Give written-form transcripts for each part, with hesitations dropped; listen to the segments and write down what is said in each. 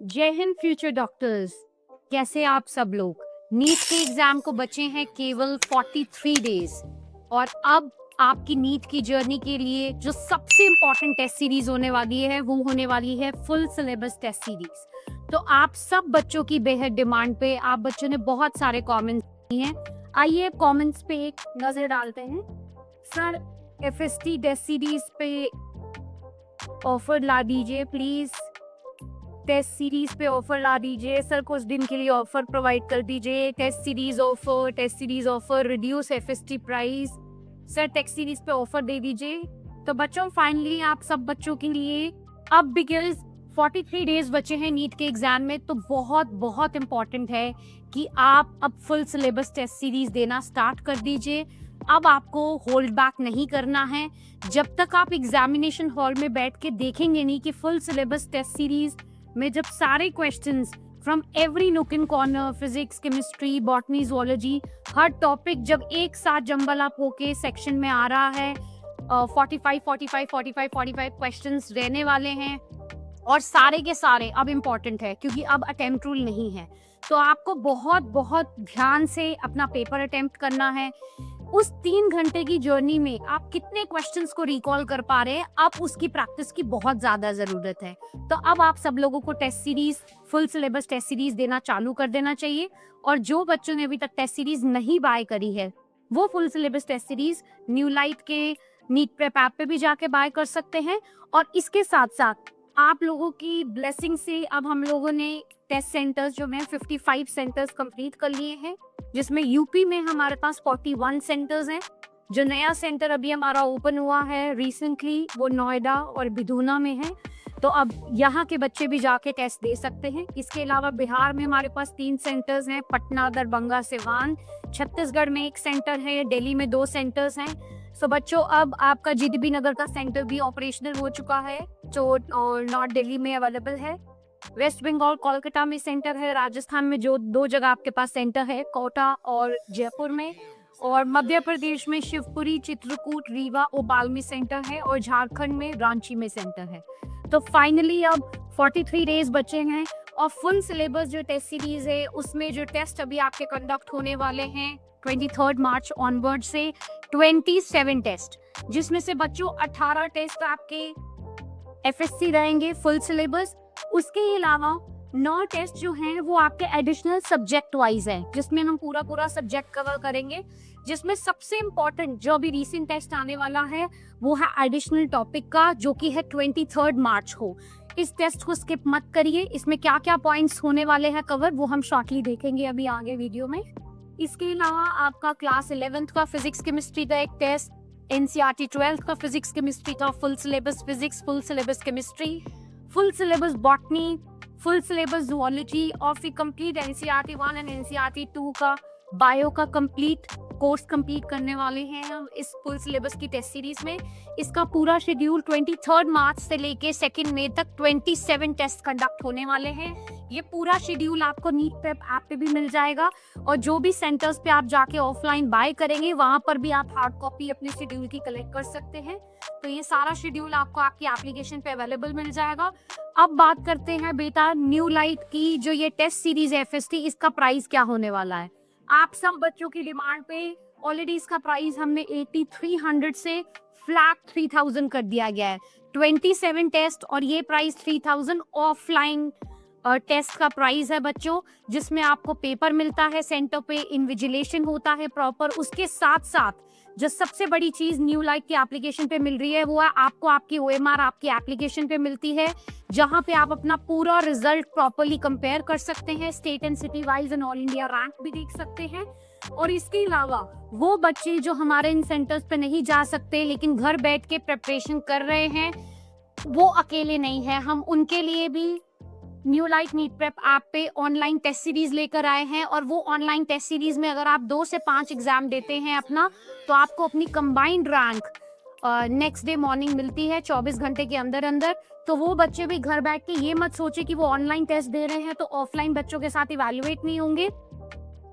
जय Hind future doctors. कैसे आप सब लोग। नीट के एग्जाम को बचे हैं केवल 43 डेज और अब आपकी नीट की जर्नी के लिए जो सबसे इम्पोर्टेंट टेस्ट सीरीज होने वाली है वो होने वाली है फुल सिलेबस टेस्ट सीरीज। तो आप सब बच्चों की बेहद डिमांड पे आप बच्चों ने बहुत सारे कमेंट्स किए हैं। आइए कमेंट्स पे एक नजर डालते हैं। सर एफएसटी टेस्ट सीरीज पे ऑफर ला दीजिए प्लीज। टेस्ट सीरीज पे ऑफर ला दीजिए सर, कुछ दिन के लिए ऑफर प्रोवाइड कर दीजिए। Test series offer reduce FST price. Sir test series पे ऑफर दे दीजिए। तो बच्चों फाइनली आप सब बच्चों के लिए अब बिकॉज 43 डेज बचे हैं नीट के एग्जाम में, तो बहुत बहुत इम्पोर्टेंट है कि आप अब फुल सिलेबस टेस्ट सीरीज देना स्टार्ट कर दीजिए। अब आपको होल्ड बैक नहीं करना है। जब तक आप एग्जामिनेशन हॉल में बैठ के देखेंगे नहीं कि फुल सिलेबस टेस्ट सीरीज में जब सारे questions from every nook and corner, physics, chemistry, botany, zoology, her topic जब एक साथ जंबल अप होके सेक्शन में आ रहा है, 45 क्वेश्चंस रहने वाले हैं और सारे के सारे अब इम्पोर्टेंट है क्योंकि अब अटेम्प्ट रूल नहीं है। तो आपको बहुत बहुत ध्यान से अपना पेपर अटेम्प्ट करना है। उस 3 घंटे की जर्नी में आप कितने क्वेश्चंस को रिकॉल कर पा रहे हैं, अब उसकी प्रैक्टिस की बहुत ज्यादा जरूरत है। तो अब आप सब लोगों को test series, full syllabus test series देना चालू कर देना चाहिए। और जो बच्चों ने अभी तक टेस्ट सीरीज नहीं बाय करी है वो full syllabus test series new light के नीट प्रेप ऐप पे भी जाके बाय कर सकते हैं। और इसके साथ साथ आप लोगों की ब्लेसिंग से अब हम लोगों ने टेस्ट सेंटर्स जो है 55 सेंटर्स कंप्लीट कर लिए हैं, जिसमें यूपी में हमारे पास 41 सेंटर्स हैं। जो नया सेंटर अभी हमारा ओपन हुआ है रिसेंटली वो नोएडा और बिदूना में है। तो अब यहाँ के बच्चे भी जाके टेस्ट दे सकते हैं। इसके अलावा बिहार में हमारे पास 3 सेंटर्स हैं, पटना, दरभंगा, सिवान। छत्तीसगढ़ में 1 सेंटर है, दिल्ली में 2 सेंटर्स हैं। सो बच्चों अब आपका जीडीबी नगर का सेंटर भी ऑपरेशनल हो चुका है जो और नॉर्थ दिल्ली में अवेलेबल है। वेस्ट बंगाल कोलकाता में सेंटर है, राजस्थान में जो 2 जगह आपके पास सेंटर है, कोटा और जयपुर में। और मध्य प्रदेश में शिवपुरी, चित्रकूट, रीवा, भोपाल में सेंटर है और झारखंड में रांची में सेंटर है। तो फाइनली अब 43 डेज बचे हैं और फुल सिलेबस जो टेस्ट सीरीज है उसमें जो टेस्ट अभी आपके कंडक्ट होने वाले हैं 23 मार्च ऑनवर्ड से 27 टेस्ट, जिसमें से बच्चों 18 टेस्ट आपके एफएससी रहेंगे फुल सिलेबस। उसके अलावा 9 टेस्ट जो हैं वो आपके एडिशनल सब्जेक्ट वाइज है, जिसमें हम पूरा सब्जेक्ट कवर करेंगे। जिसमें सबसे इम्पोर्टेंट जो अभी रीसेंट टेस्ट आने वाला है वो है एडिशनल टॉपिक का, जो कि है 23 मार्च को। इस टेस्ट को स्किप मत करिए। इसमें क्या क्या पॉइंट्स होने वाले हैं कवर वो हम शॉर्टली देखेंगे अभी आगे वीडियो में। इसके अलावा आपका क्लास 11th का फिजिक्स केमिस्ट्री का एक टेस्ट, एनसीईआरटी 12th का फिजिक्स केमिस्ट्री का full syllabus physics, full syllabus chemistry, full syllabus botany, full syllabus zoology और फिर कंप्लीट एनसीईआरटी 1 एंड एनसीईआरटी 2 का बायो का कंप्लीट कोर्स कंप्लीट करने वाले हैं हम इस फुल सिलेबस की टेस्ट सीरीज में। इसका पूरा शेड्यूल 23 मार्च से लेके 2 मई तक 27 टेस्ट कंडक्ट होने वाले हैं। ये पूरा शेड्यूल आपको नीट प्रेप ऐप पे भी मिल जाएगा और जो भी सेंटर्स पे आप जाके ऑफलाइन बाय करेंगे वहां पर भी आप हार्ड कॉपी अपने शेड्यूल की कलेक्ट कर सकते हैं। तो ये सारा शेड्यूल आपको आपकी एप्लीकेशन पे अवेलेबल मिल जाएगा। अब बात करते हैं बेटा न्यू लाइट की जो ये टेस्ट सीरीज है एफएसटी, इसका प्राइस क्या होने वाला है। आप सब बच्चों की डिमांड पे ऑलरेडी इसका प्राइस हमने 8300 से फ्लैट 3000 कर दिया गया है। 27 टेस्ट और ये प्राइस 3000 ऑफलाइन टेस्ट का प्राइस है बच्चों, जिसमें आपको पेपर मिलता है सेंटर पे, इन्विजिलेशन होता है प्रॉपर। उसके साथ साथ जो सबसे बड़ी चीज न्यू लाइट की एप्लीकेशन पे मिल रही है वो है आपको आपकी ओएमआर आपकी एप्लीकेशन पे मिलती है, जहां पे आप अपना पूरा रिजल्ट प्रॉपर्ली कंपेयर कर सकते हैं, state and city wise and all India rank भी देख सकते हैं। और इसके अलावा वो बच्चे जो हमारे इन सेंटर्स पे नहीं जा सकते लेकिन घर बैठ के प्रिपरेशन कर रहे हैं वो अकेले नहीं है, हम उनके लिए भी new light NEET prep app पे ऑनलाइन टेस्ट सीरीज लेकर आए हैं। और वो ऑनलाइन टेस्ट सीरीज में अगर आप 2 से 5 एग्जाम देते हैं अपना, तो आपको अपनी combined rank next day morning मिलती है 24 घंटे के अंदर अंदर। तो वो बच्चे भी घर बैठ के ये मत सोचे कि वो ऑनलाइन टेस्ट दे रहे हैं तो ऑफलाइन बच्चों के साथ इवैल्यूएट नहीं होंगे।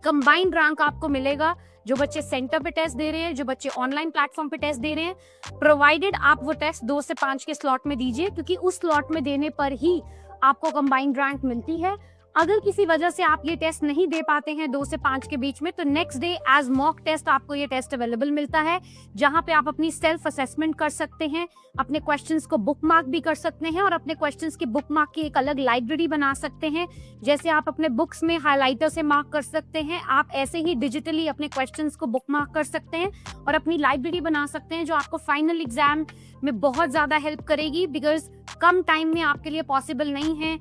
कंबाइंड रैंक आपको मिलेगा जो बच्चे सेंटर पे टेस्ट दे रहे हैं, जो बच्चे ऑनलाइन प्लेटफॉर्म पे टेस्ट दे रहे हैं, प्रोवाइडेड आप वो टेस्ट 2 से 5 के स्लॉट में दीजिए, क्योंकि उस स्लॉट में देने पर ही आपको कंबाइंड रैंक मिलती है। अगर किसी वजह से आप ये टेस्ट नहीं दे पाते हैं 2 से 5 के बीच में, तो next day as mock test आपको ये टेस्ट अवेलेबल मिलता है, जहां पे आप अपनी सेल्फ असेसमेंट कर सकते हैं, अपने क्वेश्चंस को बुक मार्क भी कर सकते हैं और अपने क्वेश्चंस की बुक मार्क की एक अलग लाइब्रेरी बना सकते हैं। जैसे आप अपने बुक्स में हाइलाइटर से मार्क कर सकते हैं, आप ऐसे ही डिजिटली अपने क्वेश्चंस को बुक मार्क कर सकते हैं और अपनी लाइब्रेरी बना सकते हैं, जो आपको फाइनल एग्जाम में बहुत ज्यादा हेल्प करेगी। बिकॉज कम टाइम में आपके लिए पॉसिबल नहीं है,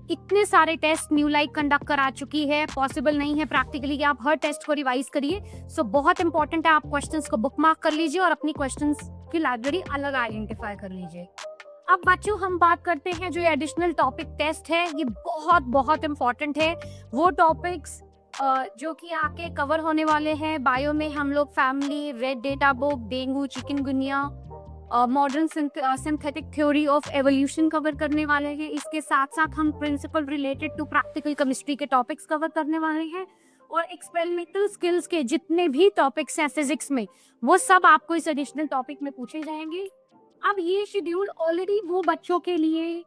इतने सारे टेस्ट न्यू लाइट कंडक्ट करा चुकी है, पॉसिबल नहीं है प्रैक्टिकली कि आप हर टेस्ट को रिवाइज करिए। सो बहुत इंपॉर्टेंट है आप क्वेश्चंस को बुक मार्क कर लीजिए और अपनी क्वेश्चंस की लाइब्रेरी अलग आइडेंटिफाई कर लीजिए। अब बच्चों हम बात करते हैं जो एडिशनल टॉपिक टेस्ट है, ये बहुत बहुत इंपॉर्टेंट है। वो टॉपिक्स जो कि आपके कवर होने वाले हैं, बायो में हम लोग family, red data book, dengue, chikungunya, modern synthetic theory of evolution cover करने वाले हैं। इसके साथ साथ हम principle related to practical chemistry के टॉपिक्स कवर करने वाले हैं और एक्सपेरिमेंटल स्किल्स के जितने भी टॉपिक्स हैं फिजिक्स में, वो सब आपको इस एडिशनल टॉपिक में पूछे जाएंगे। अब ये शेड्यूल ऑलरेडी वो बच्चों के लिए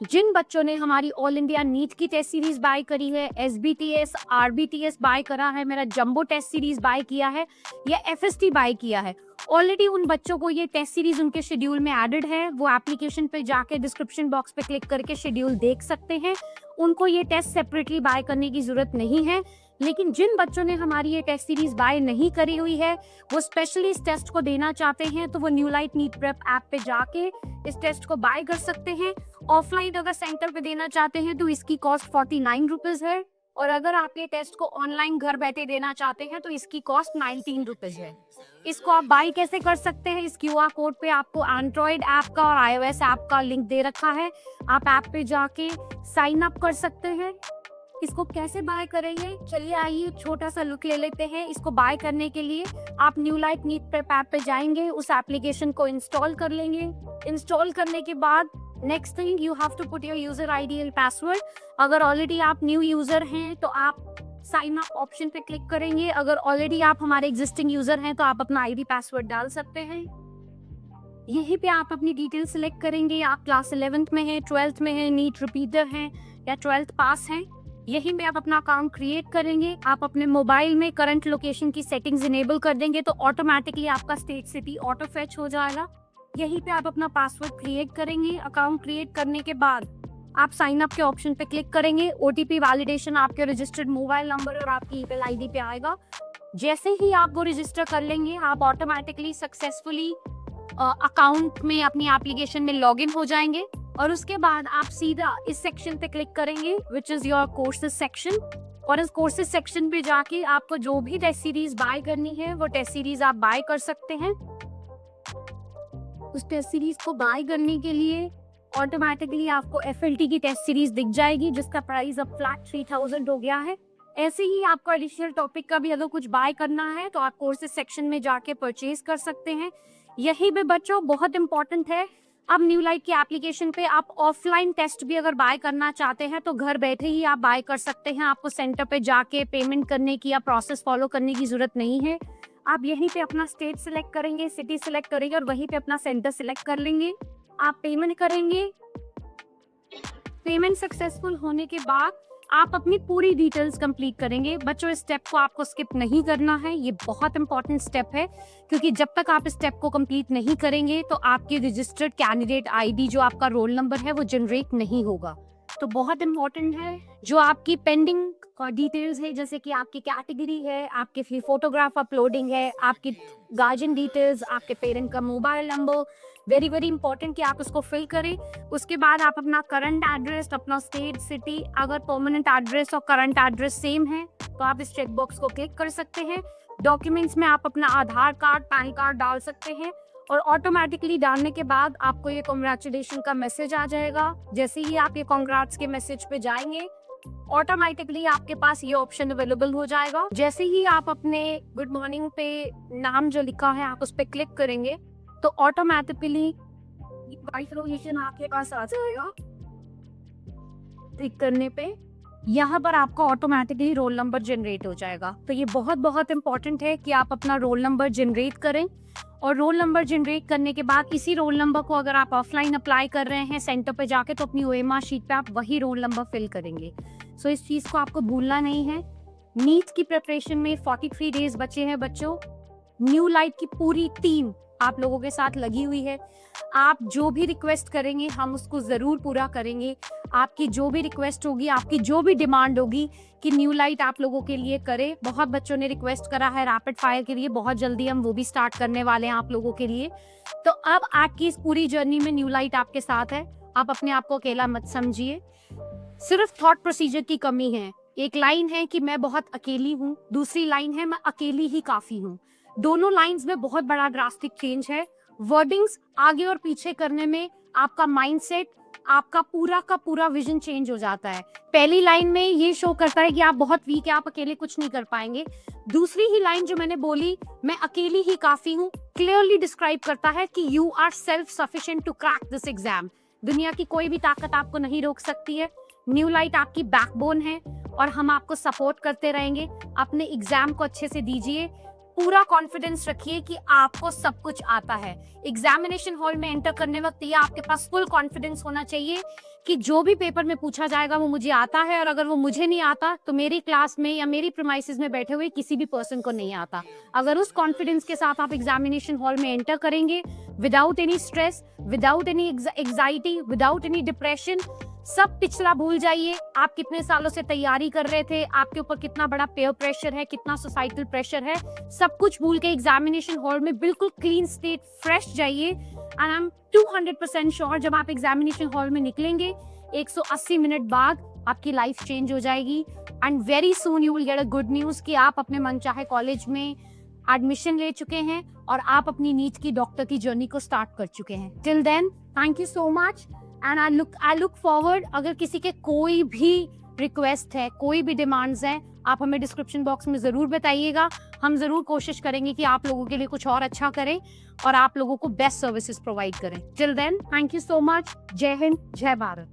जिन बच्चों ने हमारी ऑल इंडिया नीट की टेस्ट सीरीज बाय करी है, SBTS, RBTS बाय करा है, मेरा जंबो टेस्ट सीरीज बाय किया है या FST बाय किया है, ऑलरेडी उन बच्चों को ये टेस्ट सीरीज उनके शेड्यूल में एडेड है। वो एप्लीकेशन पे जाके डिस्क्रिप्शन बॉक्स पे क्लिक करके शेड्यूल देख सकते हैं, उनको ये टेस्ट सेपरेटली बाय करने की जरूरत नहीं है। लेकिन जिन बच्चों ने हमारी ये टेस्ट सीरीज बाय नहीं करी हुई है, वो स्पेशली इस टेस्ट को देना चाहते हैं, तो वो new light NEET prep app पे जाके इस टेस्ट को बाय कर सकते हैं। ऑफलाइन अगर सेंटर पे देना चाहते हैं तो इसकी कॉस्ट 49 रुपीज है, और अगर आप ये टेस्ट को ऑनलाइन घर बैठे देना चाहते हैं तो इसकी कॉस्ट 19 रुपीज है। इसको आप बाय कैसे कर सकते हैं? इस QR कोड पे आपको एंड्रॉइड ऐप का और iOS ऐप का लिंक दे रखा है, आप ऐप पे जाके साइन अप कर सकते हैं। इसको कैसे बाय करेंगे, चलिए आइए छोटा सा लुक ले लेते हैं। इसको बाय करने के लिए आप new light NEET prep app पे जाएंगे, उस एप्लीकेशन को इंस्टॉल कर लेंगे। इंस्टॉल करने के बाद next thing you have to put your user ID and password. अगर ऑलरेडी आप न्यू यूजर हैं तो आप साइन अप ऑप्शन पे क्लिक करेंगे, अगर ऑलरेडी आप हमारे एग्जिस्टिंग यूजर हैं तो आप अपना आईडी पासवर्ड डाल सकते हैं। यहीं पे आप अपनी डिटेल सिलेक्ट करेंगे, आप क्लास 11th में हैं, 12th में हैं, नीट रिपीटर हैं या 12th पास हैं। यहीं में आप अपना अकाउंट क्रिएट करेंगे। आप अपने मोबाइल में करंट लोकेशन की सेटिंग्स इनेबल कर देंगे तो ऑटोमेटिकली आपका स्टेट सिटी ऑटो फेच हो जाएगा। यहीं पे आप अपना पासवर्ड क्रिएट करेंगे। अकाउंट क्रिएट करने के बाद आप साइन अप के ऑप्शन पे क्लिक करेंगे। OTP वैलिडेशन आपके रजिस्टर्ड मोबाइल नंबर और आपकी ईमेल आईडी पे आएगा। जैसे ही आप वो रजिस्टर कर लेंगे, आप ऑटोमेटिकली सक्सेसफुली अकाउंट में अपनी एप्लीकेशन में लॉगिन हो जाएंगे और उसके बाद आप सीधा इस सेक्शन पे क्लिक करेंगे which is your courses section, और इस कोर्सेज सेक्शन पे जाके आपको जो भी टेस्ट सीरीज बाय करनी है वो टेस्ट सीरीज आप बाय कर सकते हैं। उस टेस्ट सीरीज को बाय करने के लिए ऑटोमेटिकली आपको FLT की टेस्ट सीरीज दिख जाएगी जिसका प्राइस अब फ्लैट 3000 हो गया है। ऐसे ही आपको एडिशनल टॉपिक का भी अगर कुछ बाय करना है तो आप कोर्सेज सेक्शन में जाके परचेज कर सकते हैं। यही भी बच्चों बहुत इंपॉर्टेंट है, अब न्यू लाइट की एप्लीकेशन पे आप ऑफलाइन टेस्ट भी अगर बाय करना चाहते हैं तो घर बैठे ही आप बाय कर सकते हैं। आपको सेंटर पे जाके पेमेंट करने की या प्रोसेस फॉलो करने की जरूरत नहीं है। आप यहीं पे अपना स्टेट सिलेक्ट करेंगे, सिटी सिलेक्ट करेंगे और वहीं पे अपना सेंटर सिलेक्ट कर लेंगे। आप पेमेंट करेंगे। पेमेंट सक्सेसफुल होने के बाद आप अपनी पूरी डिटेल्स कंप्लीट करेंगे। बच्चों इस स्टेप को आपको स्किप नहीं करना है, ये बहुत इंपॉर्टेंट स्टेप है, क्योंकि जब तक आप इस स्टेप को कंप्लीट नहीं करेंगे तो आपकी रजिस्टर्ड कैंडिडेट आईडी जो आपका रोल नंबर है वो जनरेट नहीं होगा। तो बहुत इंपॉर्टेंट है जो आपकी पेंडिंग डिटेल्स है, जैसे कि आपकी कैटेगरी है, आपके फोटोग्राफ अपलोडिंग है, आपकी गार्जियन डिटेल्स, आपके पेरेंट का mobile number, very very important कि आप उसको फिल करें। उसके बाद आप अपना करंट एड्रेस, अपना स्टेट, सिटी, अगर परमानेंट एड्रेस और करंट एड्रेस सेम है तो आप इस चेक बॉक्स को क्लिक कर सकते हैं। डॉक्यूमेंट्स में आप अपना आधार कार्ड, पैन कार्ड डाल सकते हैं और ऑटोमेटिकली डालने के बाद आपको ये कॉन्ग्रेचुलेशन का मैसेज आ जाएगा। जैसे ही आप ये कॉन्ग्रेट्स के मैसेज पे जाएंगे ऑटोमेटिकली आपके पास ये ऑप्शन अवेलेबल हो जाएगा। जैसे ही आप अपने गुड मॉर्निंग पे नाम जो लिखा है आप उस पर क्लिक करेंगे तो ऑटोमेटिकली कॉन्ग्रेचुलेशन आपके पास आ जाएगा। क्लिक करने पे यहाँ पर आपका ऑटोमेटिकली रोल नंबर जनरेट हो जाएगा। तो ये बहुत बहुत इंपॉर्टेंट है कि आप अपना रोल नंबर जनरेट करें और रोल नंबर जनरेट करने के बाद इसी रोल नंबर को अगर आप ऑफलाइन अप्लाई कर रहे हैं सेंटर पे जाके, तो अपनी ओएमआर शीट पे आप वही रोल नंबर फिल करेंगे। सो इस चीज़ को आपको भूलना नहीं है। नीट की प्रिपरेशन में 43 डेज बचे हैं बच्चों। न्यू लाइट की पूरी टीम आप लोगों के साथ लगी हुई है। आप जो भी रिक्वेस्ट करेंगे हम उसको ज़रूर पूरा करेंगे। आपकी जो भी रिक्वेस्ट होगी, आपकी जो भी डिमांड होगी कि न्यू लाइट आप लोगों के लिए करे, बहुत बच्चों ने रिक्वेस्ट करा है रैपिड फायर के लिए, बहुत जल्दी हम वो भी स्टार्ट करने वाले हैं आप लोगों के लिए। तो अब आपकी इस पूरी जर्नी में न्यू लाइट आपके साथ है। आप अपने आप को अकेला मत समझिए। सिर्फ थॉट प्रोसीजर की कमी है। एक लाइन है कि मैं बहुत अकेली हूँ, दूसरी लाइन है मैं अकेली ही काफी हूँ। दोनों लाइंस में बहुत बड़ा ड्रास्टिक चेंज है। वर्डिंग्स आगे और पीछे करने में आपका माइंडसेट, आपका पूरा का पूरा विजन चेंज हो जाता है। पहली लाइन में ये शो करता है कि आप बहुत वीक है, आप अकेले कुछ नहीं कर पाएंगे। दूसरी ही लाइन जो मैंने बोली, मैं अकेली ही काफी हूँ, क्लियरली डिस्क्राइब करता है कि you are self sufficient to crack this exam. दुनिया की कोई भी ताकत आपको नहीं रोक सकती है। न्यू लाइट आपकी बैकबोन है और हम आपको सपोर्ट करते रहेंगे। अपने एग्जाम को अच्छे से दीजिए, पूरा कॉन्फिडेंस रखिए कि आपको सब कुछ आता है। एग्जामिनेशन हॉल में एंटर करने वक्त ये आपके पास फुल कॉन्फिडेंस होना चाहिए कि जो भी पेपर में पूछा जाएगा वो मुझे आता है, और अगर वो मुझे नहीं आता तो मेरी क्लास में या मेरी प्रीमाइसेस में बैठे हुए किसी भी पर्सन को नहीं आता। अगर उस कॉन्फिडेंस के साथ आप एग्जामिनेशन हॉल में एंटर करेंगे, without any stress, without any anxiety, without any depression, सब पिछला भूल जाइए। आप कितने सालों से तैयारी कर रहे थे, आपके ऊपर कितना बड़ा पेयर प्रेशर है, कितना सोसाइटल प्रेशर है, सब कुछ भूल के एग्जामिनेशन हॉल में बिल्कुल क्लीन स्टेट फ्रेश जाइए। एंड आई एम 200% श्योर जब आप एग्जामिनेशन हॉल में निकलेंगे 180 मिनट बाद आपकी लाइफ चेंज हो जाएगी। And very soon you will get a good news कि आप अपने मनचाहे कॉलेज में एडमिशन ले चुके हैं और आप अपनी नीट की डॉक्टर की जर्नी को स्टार्ट कर चुके हैं। Till then thank you so much and I look forward. अगर किसी के कोई भी रिक्वेस्ट है, कोई भी डिमांड्स हैं, आप हमें डिस्क्रिप्शन बॉक्स में जरूर बताइएगा। हम जरूर कोशिश करेंगे कि आप लोगों के लिए कुछ और अच्छा करें और आप लोगों को बेस्ट सर्विसेज प्रोवाइड करें। Till then thank you so much. जय हिंद, जय भारत।